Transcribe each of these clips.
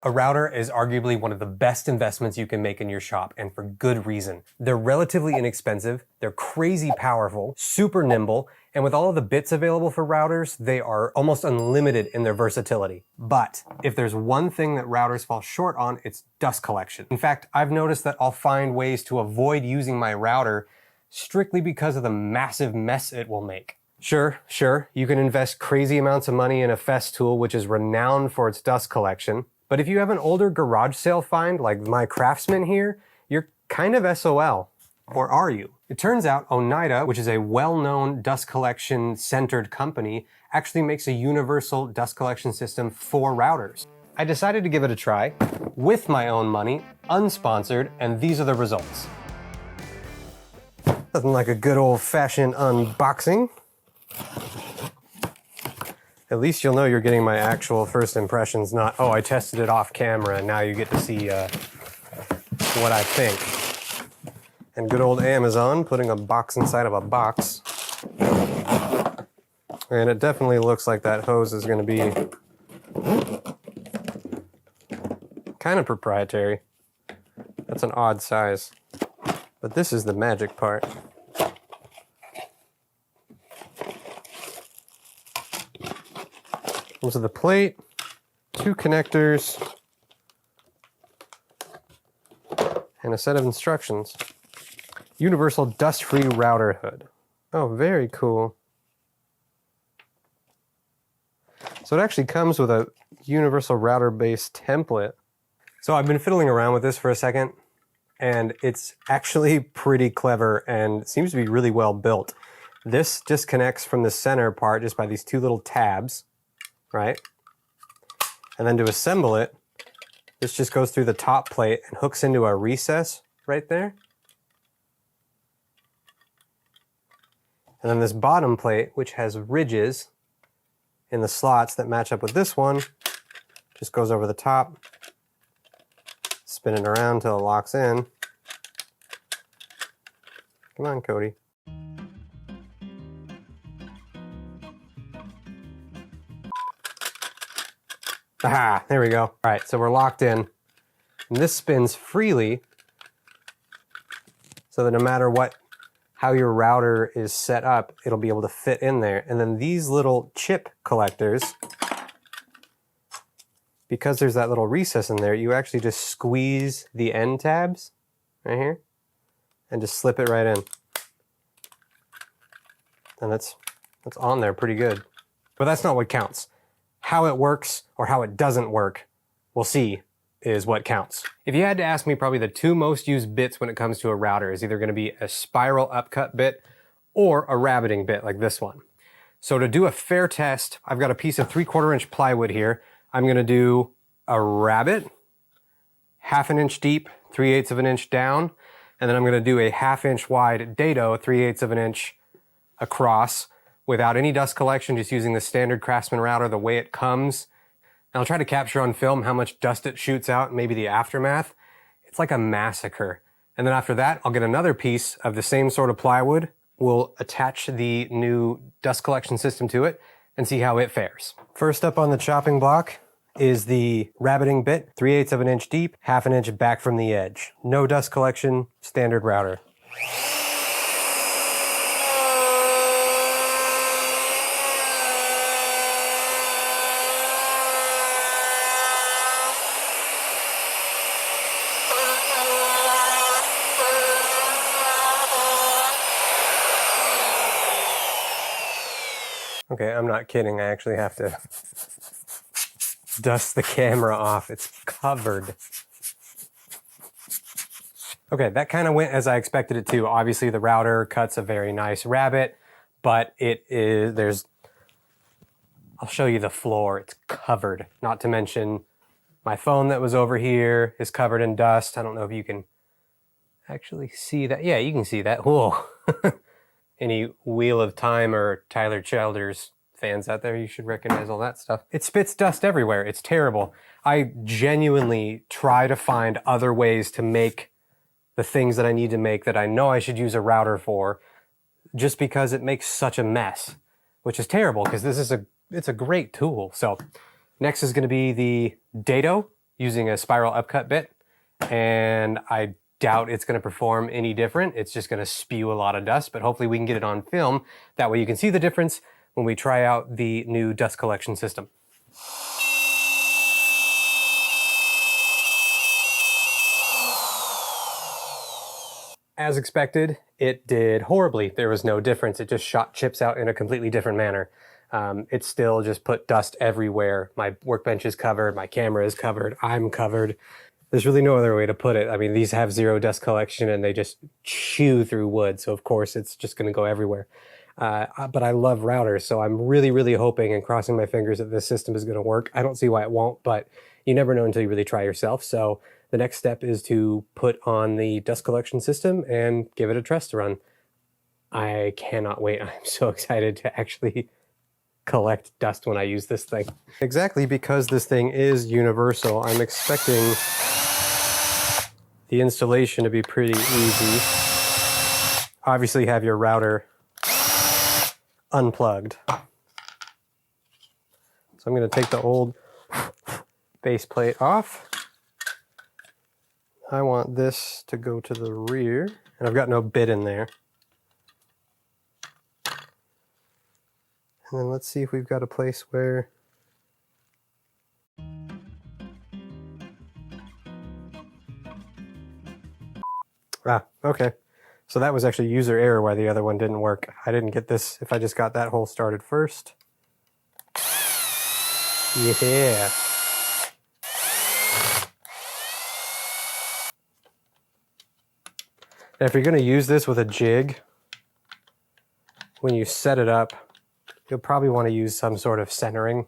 A router is arguably one of the best investments you can make in your shop, and for good reason. They're relatively inexpensive, they're crazy powerful, super nimble, and with all of the bits available for routers, they are almost unlimited in their versatility. But if there's one thing that routers fall short on, it's dust collection. In fact, I've noticed that I'll find ways to avoid using my router strictly because of the massive mess it will make. Sure, you can invest crazy amounts of money in a Festool, which is renowned for its dust collection. But if you have an older garage sale find, like my Craftsman here, you're kind of SOL. Or are you? It turns out Oneida, which is a well-known dust collection centered company, actually makes a universal dust collection system for routers. I decided to give it a try, with my own money, unsponsored, and these are the results. Nothing like a good old-fashioned unboxing. At least you'll know you're getting my actual first impressions, not, oh, I tested it off camera and now you get to see what I think. And good old Amazon putting a box inside of a box. And it definitely looks like that hose is going to be kind of proprietary. That's an odd size. But this is the magic part. Comes with a plate, 2 connectors, and a set of instructions. Universal dust-free router hood. Oh, very cool. So it actually comes with a universal router-based template. So I've been fiddling around with this for a second, and it's actually pretty clever and seems to be really well built. This disconnects from the center part just by these 2 little tabs. Right? And then to assemble it, this just goes through the top plate and hooks into a recess right there. And then this bottom plate, which has ridges in the slots that match up with this one, just goes over the top, spin it around until it locks in. Come on, Cody. Aha, there we go. All right, so we're locked in. And this spins freely so that no matter how your router is set up, it'll be able to fit in there. And then these little chip collectors, because there's that little recess in there, you actually just squeeze the end tabs right here and just slip it right in. And that's on there pretty good. But that's not what counts. How it works or how it doesn't work, we'll see, is what counts. If you had to ask me, probably the 2 most used bits when it comes to a router is either going to be a spiral upcut bit or a rabbiting bit like this one. So to do a fair test, I've got a piece of 3/4 inch plywood here. I'm going to do a rabbet, 1/2 inch deep, 3/8 of an inch down, and then I'm going to do a 1/2 inch wide dado, 3/8 of an inch across, without any dust collection, just using the standard Craftsman router the way it comes. And I'll try to capture on film how much dust it shoots out, maybe the aftermath. It's like a massacre. And then after that, I'll get another piece of the same sort of plywood. We'll attach the new dust collection system to it and see how it fares. First up on the chopping block is the rabbiting bit, 3/8 of an inch deep, 1/2 inch back from the edge. No dust collection, standard router. Okay, I'm not kidding. I actually have to dust the camera off. It's covered. Okay, that kind of went as I expected it to. Obviously, the router cuts a very nice rabbet, but I'll show you the floor. It's covered. Not to mention my phone that was over here is covered in dust. I don't know if you can actually see that. Yeah, you can see that. Whoa. Any Wheel of Time or Tyler Childers fans out there, you should recognize all that stuff. It spits dust everywhere. It's terrible. I genuinely try to find other ways to make the things that I need to make that I know I should use a router for, just because it makes such a mess, which is terrible because it's a great tool. So next is going to be the dado. using a spiral upcut bit, and I doubt it's going to perform any different. It's just going to spew a lot of dust, but hopefully we can get it on film. That way you can see the difference when we try out the new dust collection system. As expected, it did horribly. There was no difference. It just shot chips out in a completely different manner. It still just put dust everywhere. My workbench is covered, my camera is covered, I'm covered. There's really no other way to put it. I mean, these have zero dust collection and they just chew through wood, so of course it's just going to go everywhere. But I love routers, so I'm really, really hoping and crossing my fingers that this system is going to work. I don't see why it won't, but you never know until you really try yourself. So the next step is to put on the dust collection system and give it a test run. I cannot wait. I'm so excited to actually collect dust when I use this thing. Exactly because this thing is universal, I'm expecting the installation to be pretty easy. Obviously have your router unplugged. So I'm going to take the old base plate off. I want this to go to the rear, and I've got no bit in there. And then let's see if we've got a place where... Ah, okay. So that was actually user error why the other one didn't work. I didn't get this if I just got that hole started first. Yeah. And if you're going to use this with a jig, when you set it up, you'll probably want to use some sort of centering.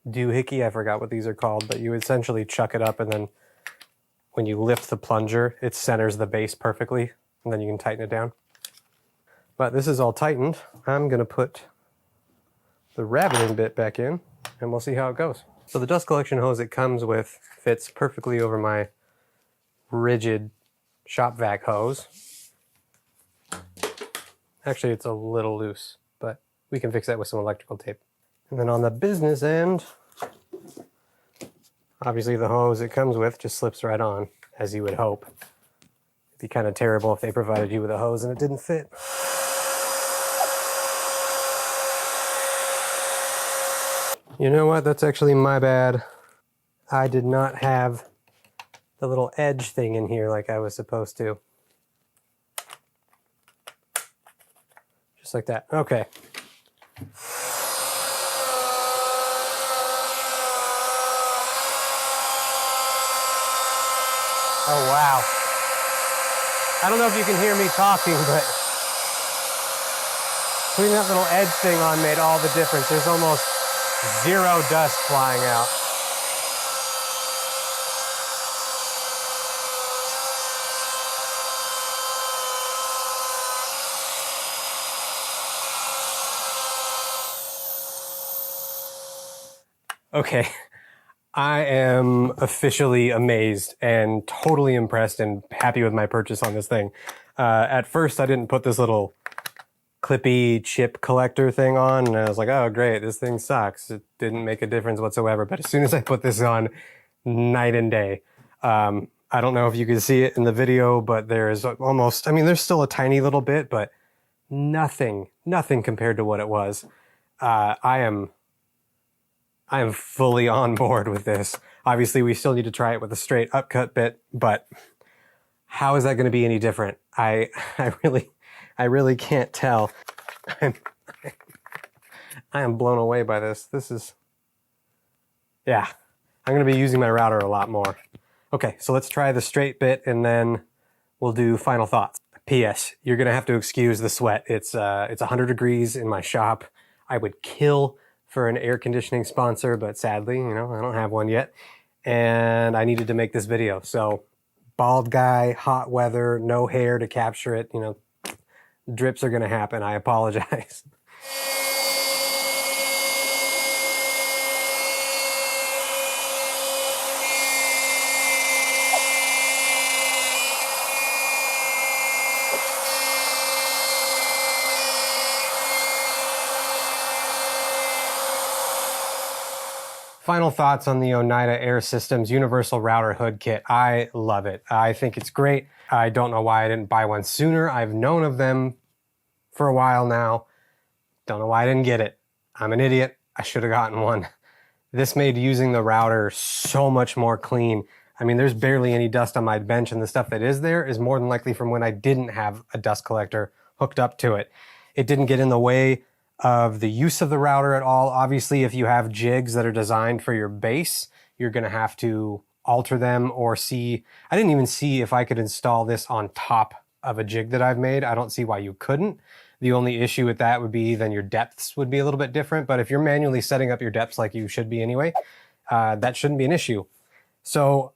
Doohickey, I forgot what these are called, but you essentially chuck it up and then when you lift the plunger, it centers the base perfectly, and then you can tighten it down. But this is all tightened. I'm going to put the rabbiting bit back in, and we'll see how it goes. So the dust collection hose it comes with fits perfectly over my rigid shop vac hose. Actually, it's a little loose, but we can fix that with some electrical tape. And then on the business end, obviously the hose it comes with just slips right on, as you would hope. It'd be kind of terrible if they provided you with a hose and it didn't fit. You know what? That's actually my bad. I did not have the little edge thing in here like I was supposed to. Just like that. Okay. Oh, wow. I don't know if you can hear me talking, but putting that little edge thing on made all the difference. There's almost zero dust flying out. Okay, I am officially amazed and totally impressed and happy with my purchase on this thing. At first, I didn't put this little clippy chip collector thing on, and I was like, oh great, this thing sucks. It didn't make a difference whatsoever, but as soon as I put this on, night and day. I don't know if you can see it in the video, but there's almost, I mean, there's still a tiny little bit, but nothing compared to what it was. I am fully on board with this. Obviously, we still need to try it with a straight upcut bit, but how is that going to be any different? I really can't tell. I am blown away by this. This is, yeah, I'm going to be using my router a lot more. Okay, so let's try the straight bit and then we'll do final thoughts. P.S. You're going to have to excuse the sweat. It's 100 degrees in my shop. I would kill for an air conditioning sponsor, but sadly, you know, I don't have one yet. And I needed to make this video. So bald guy, hot weather, no hair to capture it, you know, drips are going to happen. I apologize. Final thoughts on the Oneida Air Systems Universal Router Hood Kit. I love it. I think it's great. I don't know why I didn't buy one sooner. I've known of them for a while now. Don't know why I didn't get it. I'm an idiot. I should have gotten one. This made using the router so much more clean. I mean, there's barely any dust on my bench, and the stuff that is there is more than likely from when I didn't have a dust collector hooked up to it. It didn't get in the way of the use of the router at all. Obviously, if you have jigs that are designed for your base, you're going to have to alter them or see. I didn't even see if I could install this on top of a jig that I've made. I don't see why you couldn't. The only issue with that would be then your depths would be a little bit different. But if you're manually setting up your depths like you should be anyway, that shouldn't be an issue. So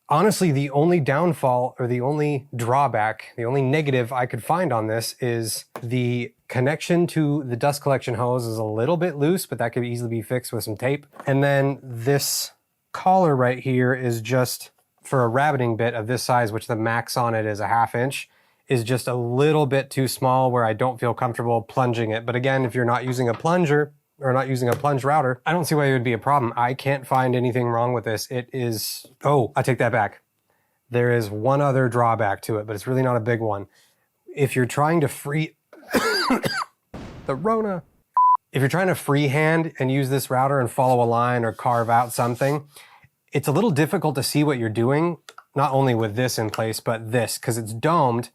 honestly, the only downfall or the only drawback, the only negative I could find on this is the connection to the dust collection hose is a little bit loose, but that could easily be fixed with some tape. And then this collar right here is just for a rabbiting bit of this size, which the max on it is 1/2 inch, is just a little bit too small where I don't feel comfortable plunging it. But again, if you're not using a plunger or not using a plunge router, I don't see why it would be a problem. I can't find anything wrong with this. It is, oh, I take that back. There is one other drawback to it, but it's really not a big one. If you're trying to the Rona. If you're trying to freehand and use this router and follow a line or carve out something, it's a little difficult to see what you're doing, not only with this in place, but this, because it's domed.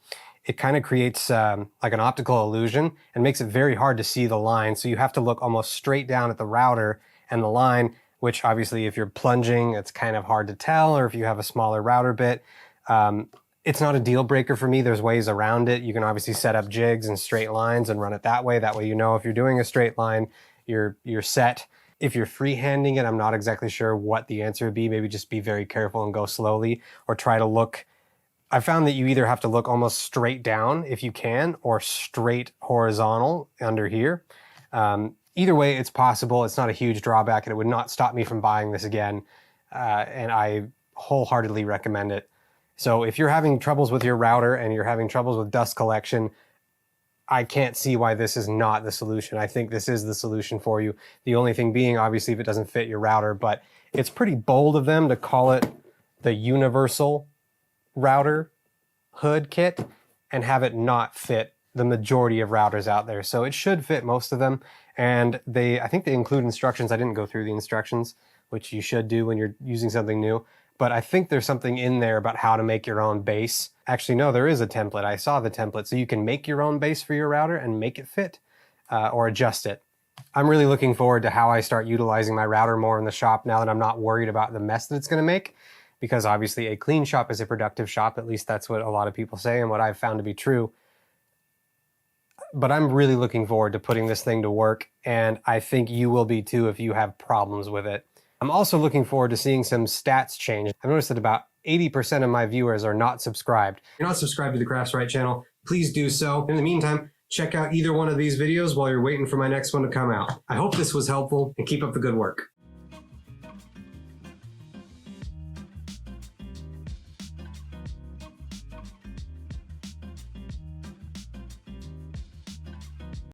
It kind of creates like an optical illusion and makes it very hard to see the line. So you have to look almost straight down at the router and the line, which obviously if you're plunging, it's kind of hard to tell, or if you have a smaller router bit. It's not a deal breaker for me. There's ways around it. You can obviously set up jigs and straight lines and run it that way. That way you know if you're doing a straight line, you're set. If you're freehanding it, I'm not exactly sure what the answer would be. Maybe just be very careful and go slowly, or try to look. I found that you either have to look almost straight down if you can, or straight horizontal under here. Either way, it's possible. It's not a huge drawback, and it would not stop me from buying this again. And I wholeheartedly recommend it. So if you're having troubles with your router and you're having troubles with dust collection, I can't see why this is not the solution. I think this is the solution for you. The only thing being, obviously, if it doesn't fit your router, but it's pretty bold of them to call it the Universal Router Hood Kit and have it not fit the majority of routers out there. So it should fit most of them. And I think they include instructions. I didn't go through the instructions, which you should do when you're using something new. But I think there's something in there about how to make your own base. Actually, no, there is a template. I saw the template. So you can make your own base for your router and make it fit or adjust it. I'm really looking forward to how I start utilizing my router more in the shop now that I'm not worried about the mess that it's going to make. Because obviously a clean shop is a productive shop. At least that's what a lot of people say and what I've found to be true. But I'm really looking forward to putting this thing to work. And I think you will be too if you have problems with it. I'm also looking forward to seeing some stats change. I've noticed that about 80% of my viewers are not subscribed. If you're not subscribed to the Craftswright channel, please do so. In the meantime, check out either one of these videos while you're waiting for my next one to come out. I hope this was helpful, and keep up the good work.